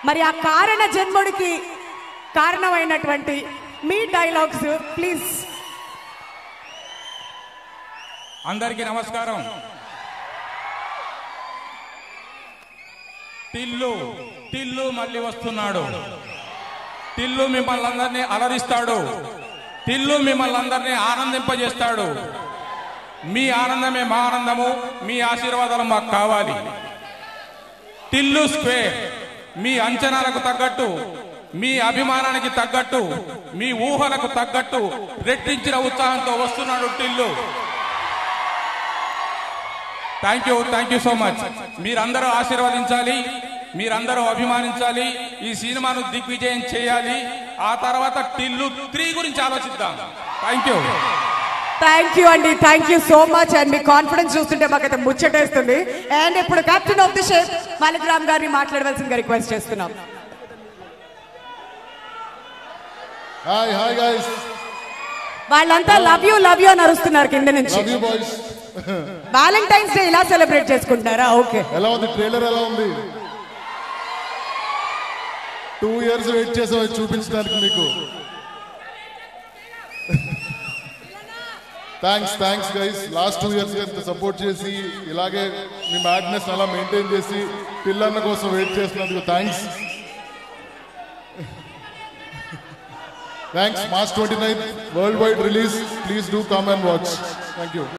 మరి ఆ కారణ జన్ముడికి కారణమైనటువంటి మీ డైలాగ్స్ ప్లీజ్. అందరికీ నమస్కారం. టిల్లు టిల్లు మళ్ళీ వస్తున్నాడు. టిల్లు మిమ్మల్ని అందరినీ అలరిస్తాడు. టిల్లు మిమ్మల్ని అందరినీ ఆనందింపజేస్తాడు. మీ ఆనందమే మా ఆనందము. మీ ఆశీర్వాదాలు మాకు కావాలి. టిల్లు స్క్వేర్ మీ అంచనాలకు తగ్గట్టు, మీ అభిమానానికి తగ్గట్టు, మీ ఊహలకు తగ్గట్టు రెట్టించిన ఉత్సాహంతో వస్తున్నాడు Tillu. Thank you so much. మీరందరూ ఆశీర్వదించాలి, మీరందరూ అభిమానించాలి, ఈ సినిమాను దిగ్విజయం చేయాలి. ఆ తర్వాత టిల్లు 3 గురించి ఆలోచిద్దాం. థ్యాంక్ యూ అండి, thank you so much. And me confidence చూస్తుంటే మాకైతే ముచ్చటేస్తుంది. అండ్ ఇప్పుడు captain of the ship Malik గారిని మాట్లాడవలసిందిగా రిక్వెస్ట్ చేస్తున్నాం. Hi guys. వాళ్ళంతా లవ్ యూ అని అరుస్తున్నారు కింద నుంచి. వాలంటైన్స్ డే ఇలా సెలబ్రేట్ చేసుకుంటారా? ఓకే, ఎలా ఉంది ట్రైలర్? ఎలా ఉంది? 2 years వెయిట్ చేసాం చూపించడానికి మీకు. Thanks guys. లాస్ట్ 2 years ఇంత సపోర్ట్ చేసి ఇలాగే మీ మ్యాడ్నెస్ అలా మెయింటైన్ చేసి పిల్లన్న కోసం వెయిట్ చేస్తున్నందుకు thanks. March 29th worldwide release. Please do come and watch. Thank you.